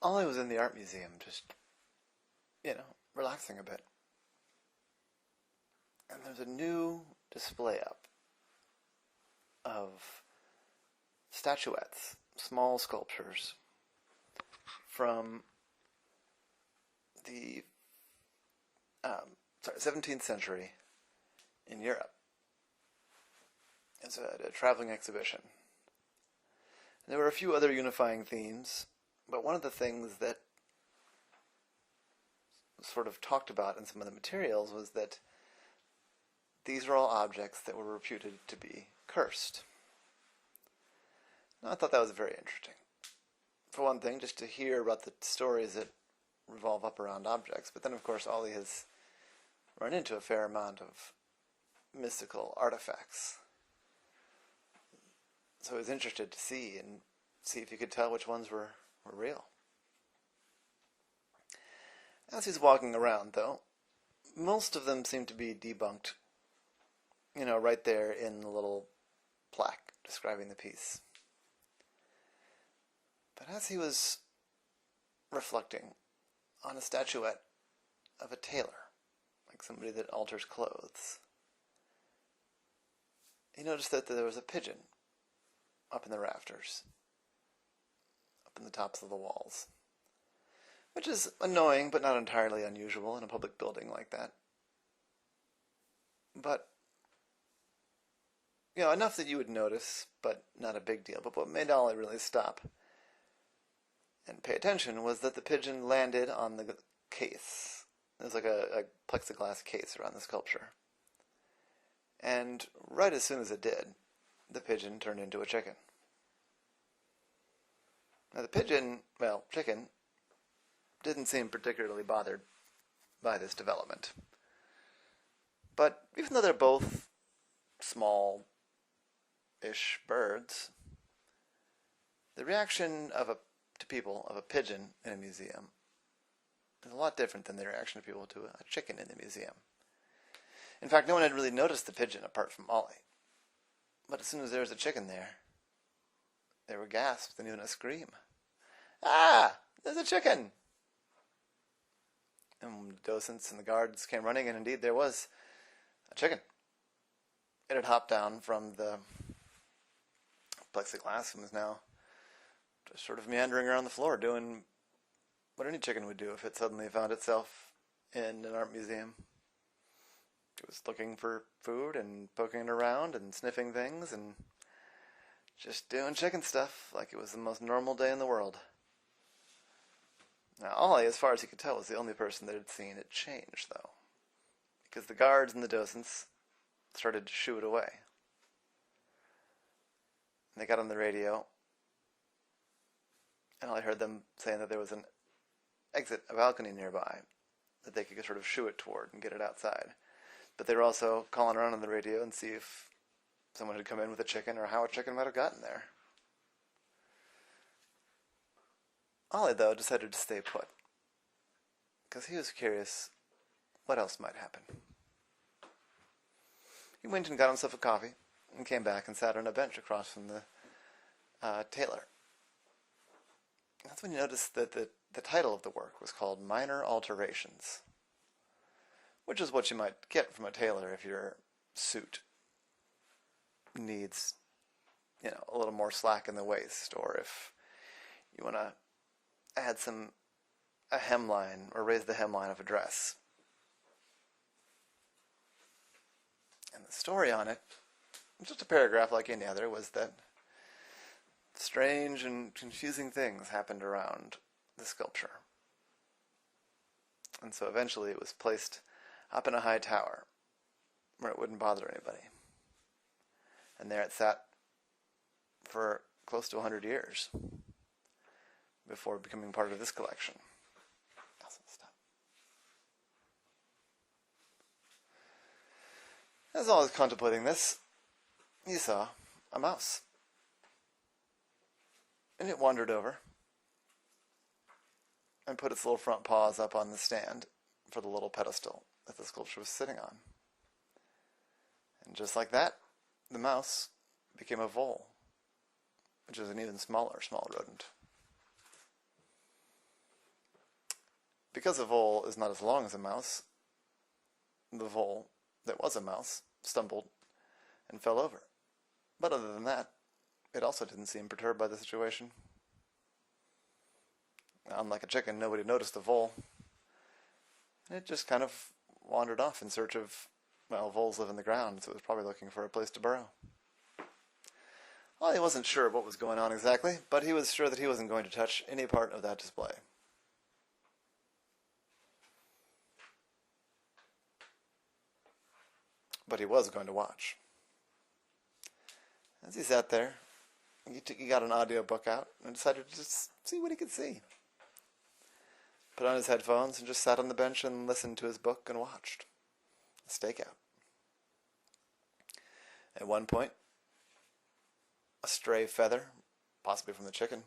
Ollie was in the art museum just, relaxing a bit. And there's a new display up of statuettes, small sculptures from the 17th century in Europe. It's a traveling exhibition. And there were a few other unifying themes, but one of the things that was sort of talked about in some of the materials was that these are all objects that were reputed to be cursed. Now, I thought that was very interesting. For one thing, just to hear about the stories that revolve up around objects, but then, of course, Ollie has run into a fair amount of mystical artifacts. So he was interested to see if he could tell which ones were real. As he's walking around, though, most of them seem to be debunked, right there in the little plaque describing the piece. But as he was reflecting on a statuette of a tailor, like somebody that alters clothes, he noticed that there was a pigeon up in the rafters, up in the tops of the walls, which is annoying but not entirely unusual in a public building like that. But, enough that you would notice, but not a big deal. But what made Ollie really stop and pay attention was that the pigeon landed on the case. There's like a plexiglass case around the sculpture. And right as soon as it did, the pigeon turned into a chicken. Now the chicken, didn't seem particularly bothered by this development. But even though they're both small-ish birds, the reaction to people of a pigeon in a museum is a lot different than the reaction of people to a chicken in the museum. In fact, no one had really noticed the pigeon apart from Ollie. But as soon as there was a chicken there were gasps and even a scream. Ah! There's a chicken! And the docents and the guards came running, and indeed there was a chicken. It had hopped down from the plexiglass and was now just sort of meandering around the floor, doing what any chicken would do if it suddenly found itself in an art museum. It was looking for food and poking it around and sniffing things and just doing chicken stuff like it was the most normal day in the world. Now, Ollie, as far as he could tell, was the only person that had seen it change, though, because the guards and the docents started to shoo it away. And they got on the radio, and Ollie heard them saying that there was an exit, a balcony nearby, that they could sort of shoo it toward and get it outside. But they were also calling around on the radio and see if someone had come in with a chicken or how a chicken might have gotten there. Ollie, though, decided to stay put, because he was curious what else might happen. He went and got himself a coffee and came back and sat on a bench across from the Tailor. That's when he noticed that the title of the work was called Minor Alterations, which is what you might get from a tailor if your suit needs, a little more slack in the waist, or if you want to add a hemline or raise the hemline of a dress. And the story on it, just a paragraph like any other, was that strange and confusing things happened around the sculpture. And so eventually it was placed up in a high tower where it wouldn't bother anybody. And there it sat for close to 100 years before becoming part of this collection. Awesome stuff. As I was contemplating this, he saw a mouse. And it wandered over and put its little front paws up on the stand for the little pedestal that the sculpture was sitting on. And just like that, the mouse became a vole, which is an even small rodent. because a vole is not as long as a mouse, the vole that was a mouse stumbled and fell over. But other than that, it also didn't seem perturbed by the situation. Unlike a chicken, nobody noticed the vole. It just kind of wandered off in search of, well, voles live in the ground, so it was probably looking for a place to burrow. Well, he wasn't sure what was going on exactly, but he was sure that he wasn't going to touch any part of that display. But he was going to watch. As he sat there, he got an audiobook out and decided to just see what he could see. Put on his headphones and just sat on the bench and listened to his book and watched a stakeout. At one point, a stray feather, possibly from the chicken,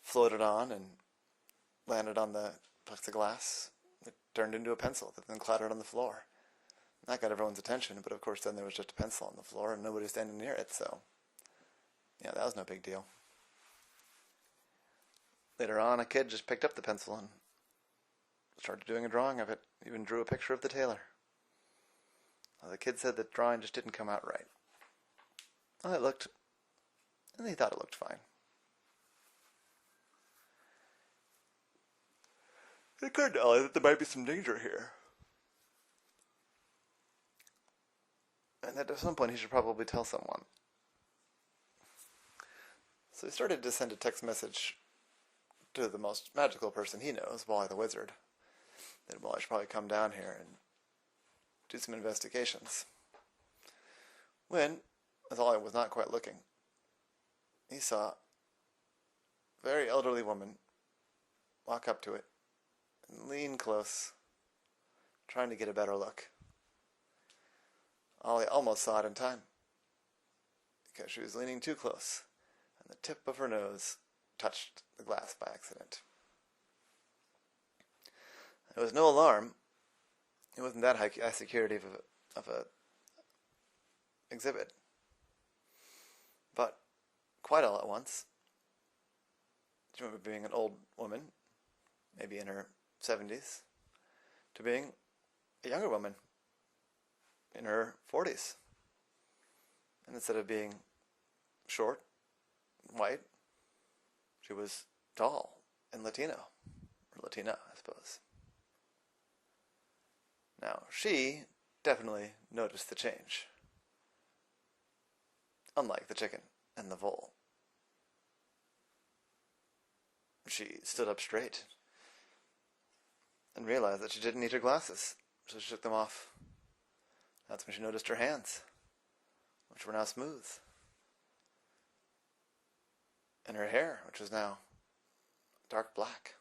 floated on and landed on the plexiglass. It turned into a pencil that then clattered on the floor. That got everyone's attention, but of course then there was just a pencil on the floor and nobody standing near it, so yeah, that was no big deal. Later on, a kid just picked up the pencil and started doing a drawing of it, even drew a picture of the tailor. Well, the kid said the drawing just didn't come out right. Well, it looked, and he thought it looked fine. It occurred to Ollie that there might be some danger here. And that at some point he should probably tell someone. So he started to send a text message to the most magical person he knows, Wally the Wizard. That Wally should probably come down here and do some investigations. When, as Ollie was not quite looking, he saw a very elderly woman walk up to it and lean close, trying to get a better look. Ollie almost saw it in time, because she was leaning too close, and the tip of her nose touched the glass by accident. There was no alarm. It wasn't that high security of a exhibit. But quite all at once, she went from being an old woman, maybe in her 70s, to being a younger woman in her 40s. And instead of being short, white, she was tall and Latino, or Latina, I suppose. Now, she definitely noticed the change, unlike the chicken and the vole. She stood up straight and realized that she didn't need her glasses, so she took them off. That's when she noticed her hands, which were now smooth, and her hair, which was now dark black.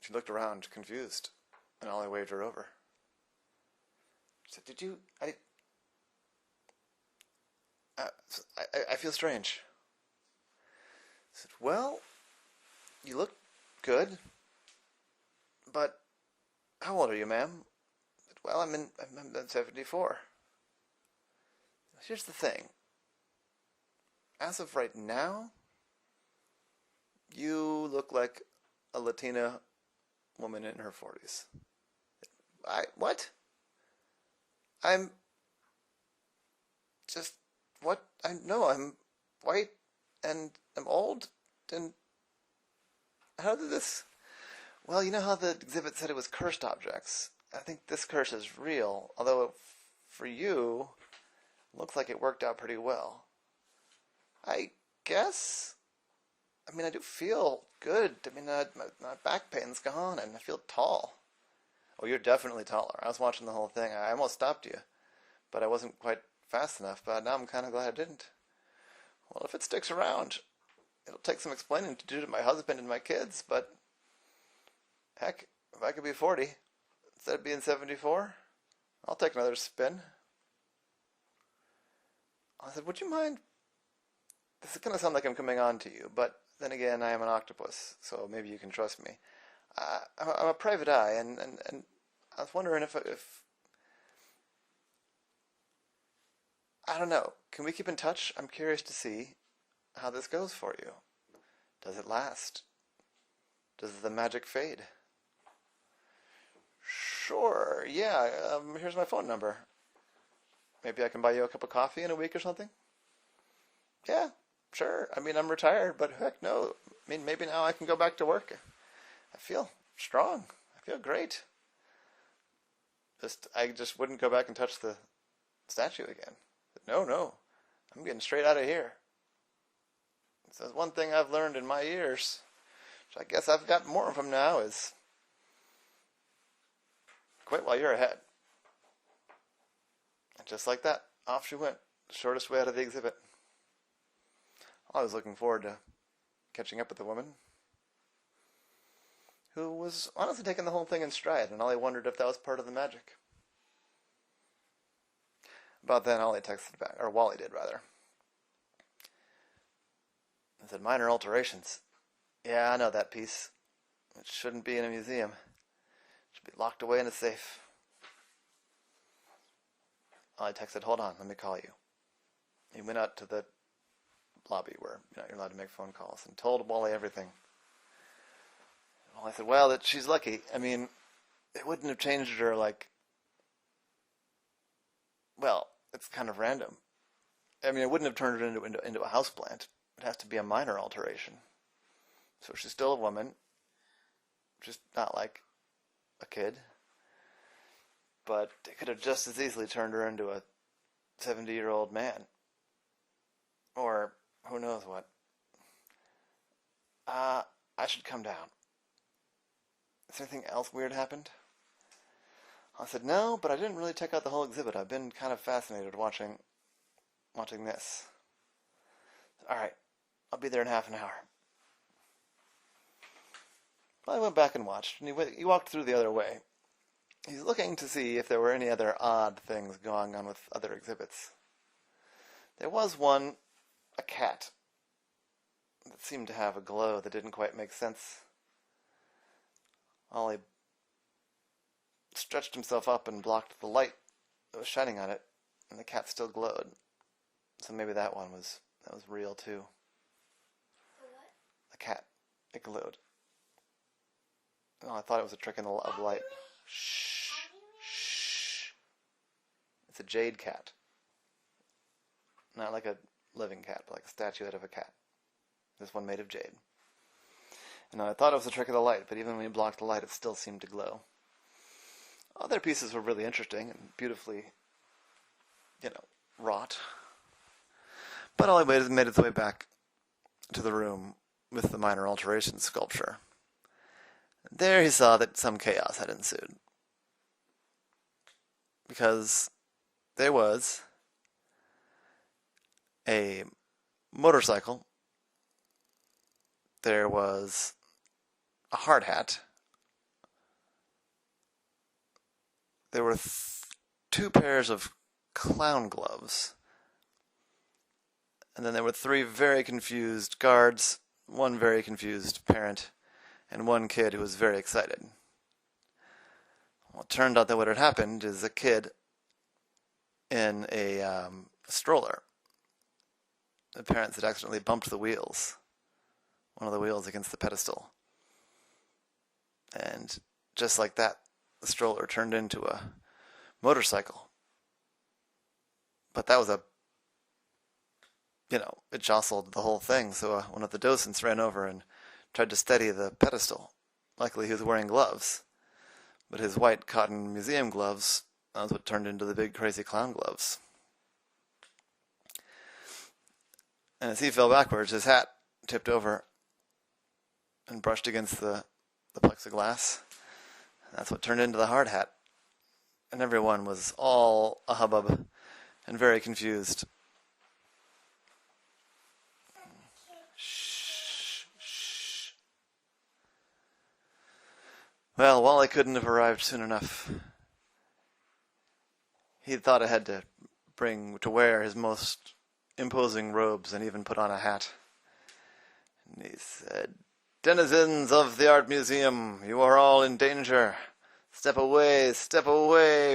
She looked around, confused, and Ollie waved her over. She said, "Did you... I feel strange." I said, "Well, you look good, but how old are you, ma'am?" I said, "Well, I'm 74. Here's the thing. As of right now, you look like a Latina woman in her 40s. What? I'm just, what? I'm white, and I'm old, and how did this... Well, you know how the exhibit said it was cursed objects? I think this curse is real, although for you, it looks like it worked out pretty well. I guess? I do feel good. My back pain's gone, and I feel tall." "Oh, you're definitely taller. I was watching the whole thing. I almost stopped you, but I wasn't quite fast enough, but now I'm kind of glad I didn't." "Well, if it sticks around, it'll take some explaining to do to my husband and my kids, but heck, if I could be 40 instead of being 74, I'll take another spin." I said, "Would you mind... This is going to sound like I'm coming on to you, but then again, I am an octopus, so maybe you can trust me. I'm a private eye, and I was wondering if I don't know. Can we keep in touch? I'm curious to see how this goes for you. Does it last? Does the magic fade? Sure, yeah, here's my phone number. Maybe I can buy you a cup of coffee in a week or something? Yeah, sure. I mean, I'm retired, but heck no. I mean, maybe now I can go back to work. I feel strong. I feel great. I just wouldn't go back and touch the statue again. No, I'm getting straight out of here. So that's one thing I've learned in my years, which I guess I've got more of them now, is quit while you're ahead. And just like that, off she went, the shortest way out of the exhibit. I was looking forward to catching up with the woman, who was honestly taking the whole thing in stride, and Ollie wondered if that was part of the magic. About then, Ollie texted back, or Wally did, rather. I said, minor alterations. Yeah, I know that piece. It shouldn't be in a museum. It should be locked away in a safe. Ollie texted, hold on, let me call you. He went out to the lobby where you're allowed to make phone calls and told Wally everything. Wally said, well, that she's lucky. I mean, it wouldn't have changed her, well, it's kind of random. I mean, it wouldn't have turned her into a houseplant. It has to be a minor alteration. So she's still a woman, just not like a kid. But it could have just as easily turned her into a 70-year-old man. Or who knows what. I should come down. Is anything else weird happened? I said, no, but I didn't really check out the whole exhibit. I've been kind of fascinated watching this. All right, I'll be there in half an hour. Well, I went back and watched, and he walked through the other way. He's looking to see if there were any other odd things going on with other exhibits. There was one, a cat, that seemed to have a glow that didn't quite make sense. Ollie stretched himself up and blocked the light that was shining on it, and the cat still glowed. So maybe that was real too. The what? The cat. It glowed. Oh, I thought it was a trick of light. Shh. Shh. It's a jade cat. Not like a living cat, but like a statuette of a cat. This one made of jade. And I thought it was a trick of the light, but even when you blocked the light, it still seemed to glow. Other pieces were really interesting and beautifully, wrought. But Ollie made its way back to the room with the minor alteration sculpture. There he saw that some chaos had ensued. Because there was a motorcycle, there was a hard hat, there were two pairs of clown gloves, and then there were three very confused guards, one very confused parent, and one kid who was very excited. Well, it turned out that what had happened is a kid in a stroller. The parents had accidentally bumped the wheels, one of the wheels against the pedestal. And just like that, the stroller turned into a motorcycle. But that was it jostled the whole thing, so one of the docents ran over and tried to steady the pedestal. Luckily, he was wearing gloves. But his white cotton museum gloves, that was what turned into the big crazy clown gloves. And as he fell backwards, his hat tipped over and brushed against the plexiglass. And that's what turned into the hard hat. And everyone was all a hubbub and very confused. Shh. Well, Wally couldn't have arrived soon enough. He thought I had to wear his most imposing robes and even put on a hat. And he said, denizens of the art museum, you are all in danger. Step away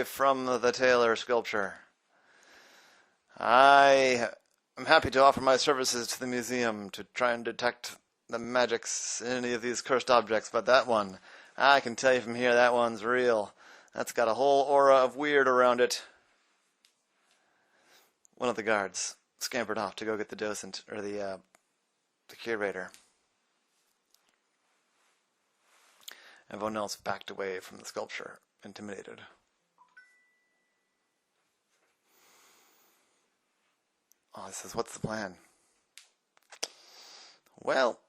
from the Tailor sculpture. I am happy to offer my services to the museum to try and detect the magics in any of these cursed objects, but that one, I can tell you from here, that one's real. That's got a whole aura of weird around it. One of the guards scampered off to go get the docent, or the curator. Everyone else backed away from the sculpture, intimidated. Ollie says, "What's the plan?" Well,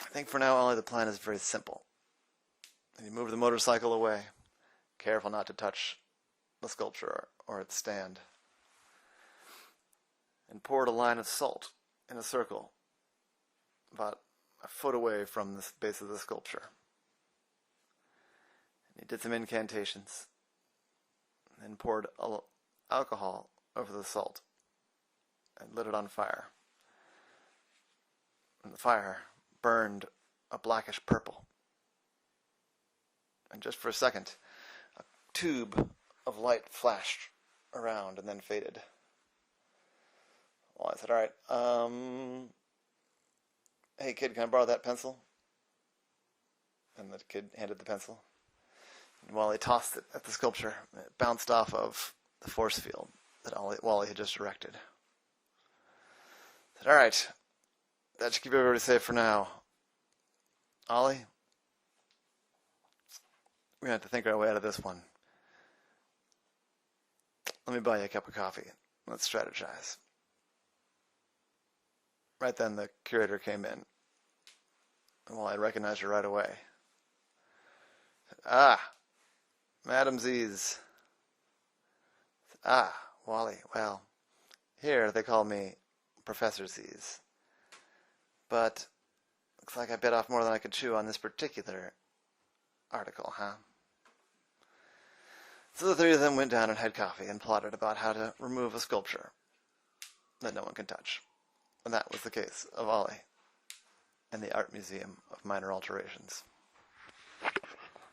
I think for now, Ollie, the plan is very simple. And you move the motorcycle away, careful not to touch the sculpture or its stand, and poured a line of salt in a circle about a foot away from the base of the sculpture. And he did some incantations, and then poured alcohol over the salt and lit it on fire. And the fire burned a blackish purple. And just for a second, a tube of light flashed around and then faded. Well, I said, "All right, hey kid, can I borrow that pencil?" And the kid handed the pencil. And Wally tossed it at the sculpture. It bounced off of the force field that Wally had just directed. I said, "All right, that should keep everybody safe for now. Ollie, we're going to have to think our way out of this one. Let me buy you a cup of coffee. Let's strategize." Right then, the curator came in. And I recognized her right away. "Ah, Madam Z's." "Ah, Wally, well, here they call me Professor Z's. But looks like I bit off more than I could chew on this particular article, huh?" So the three of them went down and had coffee and plotted about how to remove a sculpture that no one can touch. And that was the case of Ollie and the Art Museum of Minor Alterations.